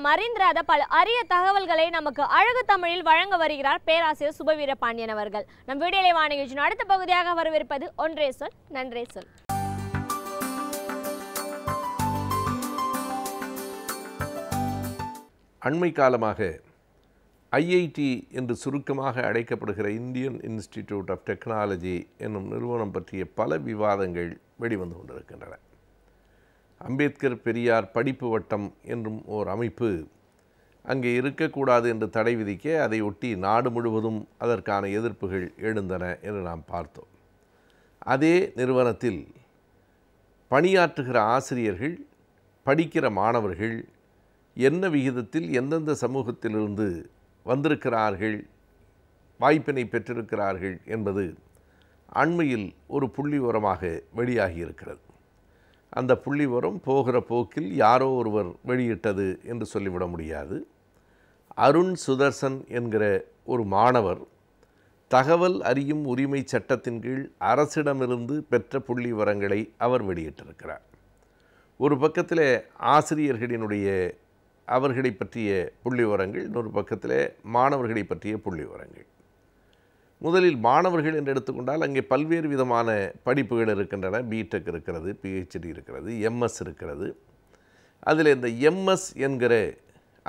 நாம் அறிந்திராத பல அரிய தகவல்களை நமக்கு அழகு தமிழில் வழங்க வருகிறார் பேராசிரியர் சுபவீர பாண்டியன் அவர்கள். நம் வீடியோலை வாணிகத்தின் அடுத்த பகுதியாக வரவிருப்பது ஒன்றே சொல் நன்றே சொல். அண்மை காலமாக ஐஐடி என்று சுருக்கமாக அழைக்கப்படுகிற இந்தியன் இன்ஸ்டிடியூட் ஆஃப் டெக்னாலஜி என்னும் நிறுவனம் பற்றிய பல விவாதங்கள் வெளிவந்து கொண்டிருக்கின்றன. அம்பேத்கர் பெரியார் படிப்பு வட்டம் என்றும் ஓர் அமைப்பு அங்கே இருக்கக்கூடாது என்று தடை விதிக்க அதை ஒட்டி நாடு முழுவதும் அதற்கான எதிர்ப்புகள் எழுந்தன என்று நாம் பார்த்தோம். அதே நிறுவனத்தில் பணியாற்றுகிற ஆசிரியர்கள், படிக்கிற மாணவர்கள் என்ன விகிதத்தில் எந்தெந்த சமூகத்திலிருந்து வந்திருக்கிறார்கள், வாய்ப்பினை பெற்றிருக்கிறார்கள் என்பது அண்மையில் ஒரு புள்ளி விவரமாக வெளியாகி இருக்கிறது. அந்த புள்ளி விவரம் போகிற போக்கில் யாரோ ஒருவர் வெளியிட்டது என்று சொல்லிவிட முடியாது. அருண் சுதர்சன் என்கிற ஒரு மாணவர் தகவல் அறியும் உரிமை சட்டத்தின் கீழ் அரசிடமிருந்து பெற்ற புள்ளி விவரங்களை அவர் வெளியிட்டிருக்கிறார். ஒரு பக்கத்தில் ஆசிரியர்களினுடைய அவர்களை பற்றிய புள்ளி விவரங்கள், இன்னொரு பக்கத்தில் மாணவர்களை பற்றிய புள்ளி விவரங்கள். முதலில் மாணவர்கள் என்று எடுத்துக்கொண்டால் அங்கே பல்வேறு விதமான படிப்புகள் இருக்கின்றன. பிடெக் இருக்கிறது, பிஹெச்டி இருக்கிறது, எம்எஸ் இருக்கிறது. அதில் இந்த எம்எஸ் என்கிற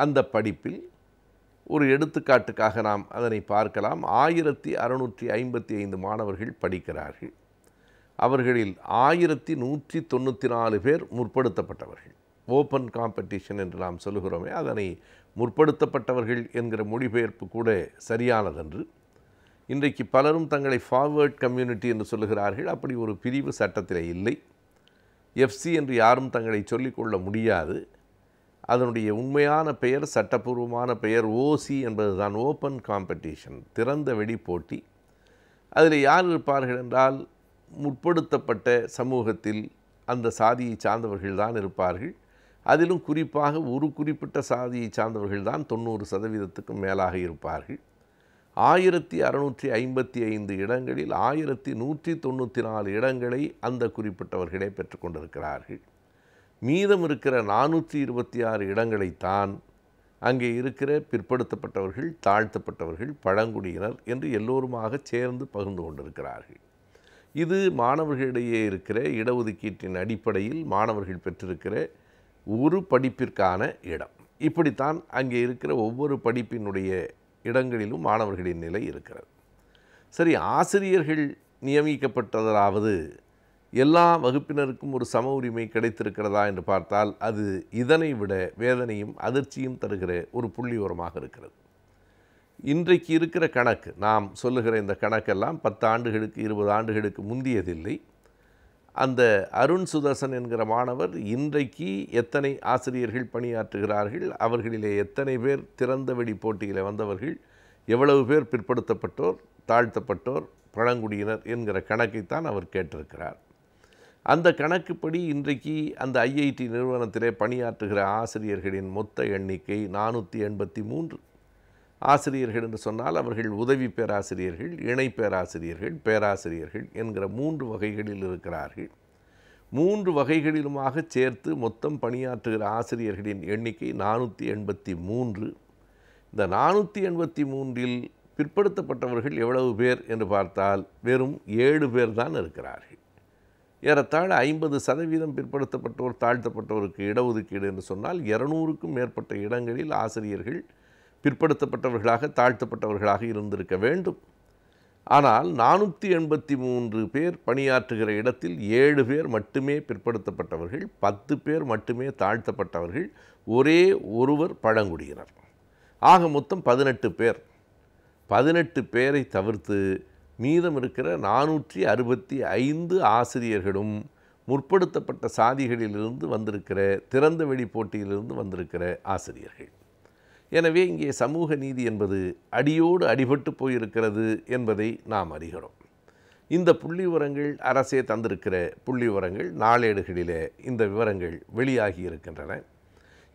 அந்த படிப்பில் ஒரு எடுத்துக்காட்டுக்காக நாம் அதனை பார்க்கலாம். 1655 மாணவர்கள் படிக்கிறார்கள். அவர்களில் 1194 பேர் முற்படுத்தப்பட்டவர்கள். ஓப்பன் காம்படிஷன் என்று நாம் சொல்லுகிறோமே, அதனை முற்படுத்தப்பட்டவர்கள் என்கிற மொழிபெயர்ப்பு கூட சரியானதன்று. இன்றைக்கு பலரும் தங்களை ஃபார்வர்ட் கம்யூனிட்டி என்று சொல்லுகிறார்கள். அப்படி ஒரு பிரிவு சட்டத்தில் இல்லை. எஃப்சி என்று யாரும் தங்களை சொல்லிக்கொள்ள முடியாது. அதனுடைய உண்மையான பெயர், சட்டப்பூர்வமான பெயர் ஓசி என்பது தான், ஓப்பன் காம்படிஷன், திறந்த வெளி போட்டி. அதில் யார் இருப்பார்கள் என்றால் முற்படுத்தப்பட்ட சமூகத்தில் அந்த சாதியை சார்ந்தவர்கள் தான் இருப்பார்கள். அதிலும் குறிப்பாக ஒரு குறிப்பிட்ட சாதியை சார்ந்தவர்கள் தான் 90% மேலாக இருப்பார்கள். 1655 இடங்களில் 1194 இடங்களை அந்த குறிப்பிட்டவர்களே பெற்றுக்கொண்டிருக்கிறார்கள். மீதம் இருக்கிற 426 இடங்களைத்தான் அங்கே இருக்கிற பிற்படுத்தப்பட்டவர்கள், தாழ்த்தப்பட்டவர்கள், பழங்குடியினர் என்று எல்லோருமாக சேர்ந்து பகிர்ந்து கொண்டிருக்கிறார்கள். இது மாணவர்களிடையே இருக்கிற இடஒதுக்கீட்டின் அடிப்படையில் மாணவர்கள் பெற்றிருக்கிற ஒரு படிப்பிற்கான இடம். இப்படித்தான் அங்கே இருக்கிற ஒவ்வொரு படிப்பினுடைய இடங்களிலும் மாணவர்களின் நிலை இருக்கிறது. சரி, ஆசிரியர்கள் நியமிக்கப்பட்டதாவது எல்லா வகுப்பினருக்கும் ஒரு சம உரிமை கிடைத்திருக்கிறதா என்று பார்த்தால் அது இதனை விட வேதனையும் அதிர்ச்சியும் தருகிற ஒரு புள்ளி விவரமாக இருக்கிறது. இன்றைக்கு இருக்கிற கணக்கு, நாம் சொல்லுகிற இந்த கணக்கெல்லாம் 10 ஆண்டுகளுக்கு 20 ஆண்டுகளுக்கு முந்தியதில்லை. அந்த அருண் சுதர்சன் என்கிற மாணவர் இன்றைக்கு எத்தனை ஆசிரியர்கள் பணியாற்றுகிறார்கள், அவர்களிலே எத்தனை பேர் திறந்த வெளி போட்டியில் வந்தவர்கள், எவ்வளவு பேர் பிற்படுத்தப்பட்டோர், தாழ்த்தப்பட்டோர், பழங்குடியினர் என்கிற கணக்கைத்தான் அவர் கேட்டிருக்கிறார். அந்த கணக்குப்படி இன்றைக்கு அந்த ஐஐடி நிறுவனத்திலே பணியாற்றுகிற ஆசிரியர்களின் மொத்த எண்ணிக்கை 483. ஆசிரியர்கள் என்று சொன்னால் அவர்கள் உதவி பேராசிரியர்கள், இணை பேராசிரியர்கள், பேராசிரியர்கள் என்கிற 3 வகைகளில் இருக்கிறார்கள். 3 வகைகளிலுமாக சேர்த்து மொத்தம் பணியாற்றுகிற ஆசிரியர்களின் எண்ணிக்கை 483. இந்த 483இல் பிற்படுத்தப்பட்டவர்கள் எவ்வளவு பேர் என்று பார்த்தால் வெறும் 7 பேர் தான் இருக்கிறார்கள். ஏறத்தாழ 50% பிற்படுத்தப்பட்டோர், தாழ்த்தப்பட்டோருக்கு இடஒதுக்கீடு என்று சொன்னால் 200க்கும் மேற்பட்ட இடங்களில் ஆசிரியர்கள் பிற்படுத்தப்பட்டவர்களாக, தாழ்த்தப்பட்டவர்களாக இருந்திருக்க வேண்டும். ஆனால் 483 பேர் பணியாற்றுகிற இடத்தில் 7 பேர் மட்டுமே பிற்படுத்தப்பட்டவர்கள், 10 பேர் மட்டுமே தாழ்த்தப்பட்டவர்கள், ஒரே ஒருவர் பழங்குடியினர். ஆக மொத்தம் 18 பேர். 18 பேரை தவிர்த்து மீதம் இருக்கிற 465 ஆசிரியர்களும் முற்படுத்தப்பட்ட சாதிகளிலிருந்து வந்திருக்கிற, திறந்த வெளி போட்டியிலிருந்து வந்திருக்கிற ஆசிரியர்கள். எனவே இங்கே சமூக நீதி என்பது அடியோடு அடிபட்டு போயிருக்கிறது என்பதை நாம் அறிகிறோம். இந்த புள்ளி விவரங்கள் அரசே தந்திருக்கிற புள்ளி விவரங்கள், நாளேடுகளிலே இந்த விவரங்கள் வெளியாகி இருக்கின்றன.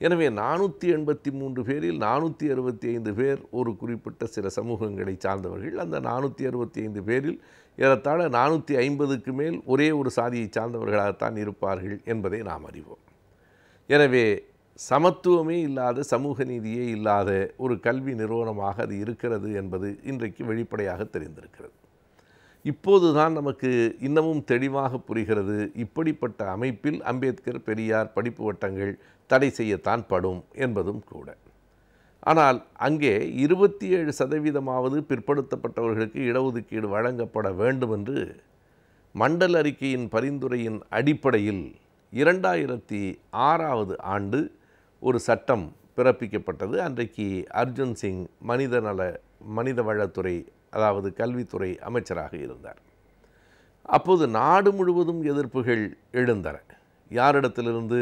எனவே 483 பேரில் 465 பேர் ஒரு குறிப்பிட்ட சில சமூகங்களை சார்ந்தவர்கள். அந்த 465 பேரில் ஏறத்தாழ 450க்கு மேல் ஒரே ஒரு சாதியை சார்ந்தவர்களாகத்தான் இருப்பார்கள் என்பதை நாம் அறிவோம். எனவே சமத்துவமே இல்லாத, சமூக நீதியே இல்லாத ஒரு கல்வி நிறுவனமாக அது இருக்கிறது என்பது இன்றைக்கு வெளிப்படையாக தெரிந்திருக்கிறது. இப்போது தான் நமக்கு இன்னமும் தெளிவாக புரிகிறது, இப்படிப்பட்ட அமைப்பில் அம்பேத்கர், பெரியார் படிப்பு வட்டங்கள் தடை செய்யத்தான் படும் என்பதும் கூட. ஆனால் அங்கே 27% பிற்படுத்தப்பட்டவர்களுக்கு இடஒதுக்கீடு வழங்கப்பட வேண்டும் என்று மண்டல் அறிக்கையின் பரிந்துரையின் அடிப்படையில் 2006 ஆண்டு ஒரு சட்டம் பிறப்பிக்கப்பட்டது. அன்றைக்கு அர்ஜுன் சிங் மனிதவளத்துறை, அதாவது கல்வித்துறை அமைச்சராக இருந்தார். அப்போது நாடு முழுவதும் எதிர்ப்புகள் எழுந்தன. யாரிடத்திலிருந்து?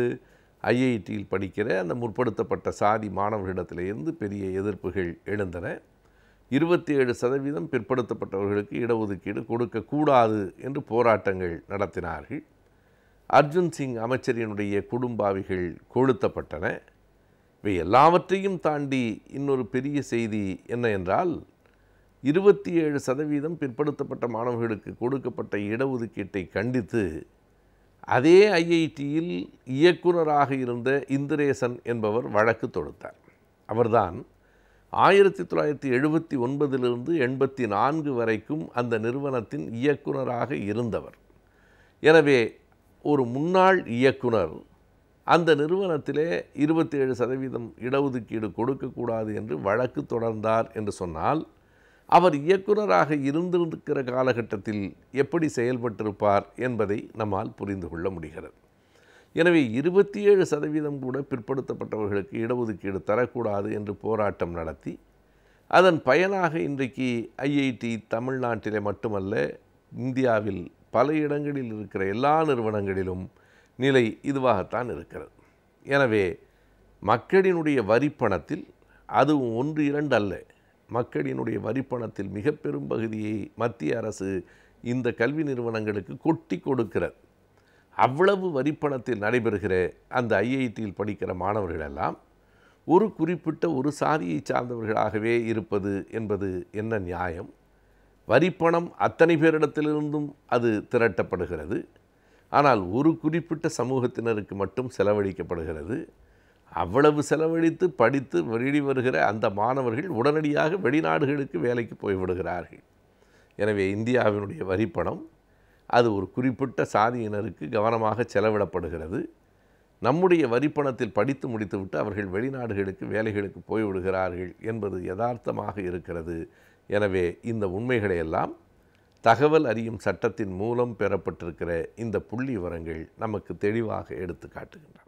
ஐஐடியில் படிக்கிற அந்த முற்படுத்தப்பட்ட சாதி மாணவர்களிடத்திலிருந்து பெரிய எதிர்ப்புகள் எழுந்தன. 27% பிற்படுத்தப்பட்டவர்களுக்கு இடஒதுக்கீடு கொடுக்கக்கூடாது என்று போராட்டங்கள் நடத்தினார்கள். அர்ஜுன் சிங் அமைச்சரினுடைய குடும்பாவிகள் கொளுத்தப்பட்டன. இவை எல்லாவற்றையும் தாண்டி இன்னொரு பெரிய செய்தி என்ன என்றால், 27% பிற்படுத்தப்பட்ட மாணவர்களுக்கு கொடுக்கப்பட்ட இடஒதுக்கீட்டை கண்டித்து அதே ஐஐடியில் இயக்குநராக இருந்த இந்திரேசன் என்பவர் வழக்கு தொடுத்தார். அவர்தான் 1979 84 வரைக்கும் அந்த நிறுவனத்தின் இயக்குநராக இருந்தவர். எனவே ஒரு முன்னாள் இயக்குனர் அந்த நிறுவனத்திலே 27% இடஒதுக்கீடு கொடுக்கக்கூடாது என்று வழக்கு தொடர்ந்தார் என்று சொன்னால், அவர் இயக்குநராக இருந்திருக்கிற காலகட்டத்தில் எப்படி செயல்பட்டிருப்பார் என்பதை நம்மால் புரிந்து கொள்ள முடிகிறது. எனவே 27% கூட பிற்படுத்தப்பட்டவர்களுக்கு இடஒதுக்கீடு தரக்கூடாது என்று போராட்டம் நடத்தி, அதன் பயனாக இன்றைக்கு ஐஐடி தமிழ்நாட்டிலே மட்டுமல்ல, இந்தியாவில் பல இடங்களில் இருக்கிற எல்லா நிறுவனங்களிலும் நிலை இதுவாகத்தான் இருக்கிறது. எனவே மக்களினுடைய வரிப்பணத்தில், அதுவும் 1-2 அல்ல, மக்களினுடைய வரிப்பணத்தில் மிக பெரும் பகுதியை மத்திய அரசு இந்த கல்வி நிறுவனங்களுக்கு கொட்டி கொடுக்கிறது. அவ்வளவு வரிப்பணத்தில் நடைபெறுகிற அந்த ஐஐடியில் படிக்கிற மாணவர்களெல்லாம் ஒரு குறிப்பிட்ட ஒரு சாதியை சார்ந்தவர்களாகவே இருப்பது என்பது என்ன நியாயம்? வரிப்பணம் அத்தனை பேரிடத்திலிருந்தும் அது திரட்டப்படுகிறது. ஆனால் ஒரு குறிப்பிட்ட சமூகத்தினருக்கு மட்டும் செலவழிக்கப்படுகிறது. அவ்வளவு செலவழித்து படித்து வெளிவருகிற அந்த மாணவர்கள் உடனடியாக வெளிநாடுகளுக்கு வேலைக்கு போய்விடுகிறார்கள். எனவே இந்தியாவினுடைய வரிப்பணம் அது ஒரு குறிப்பிட்ட சாதியினருக்கு கவனமாக செலவிடப்படுகிறது. நம்முடைய வரிப்பணத்தில் படித்து முடித்துவிட்டு அவர்கள் வெளிநாடுகளுக்கு வேலைகளுக்கு போய்விடுகிறார்கள் என்பது யதார்த்தமாக இருக்கிறது. எனவே இந்த உண்மைகளையெல்லாம் தகவல் அறியும் சட்டத்தின் மூலம் பெறப்பட்டிருக்கிற இந்த புள்ளி விவரங்கள் நமக்கு தெளிவாக எடுத்து காட்டுகின்றன.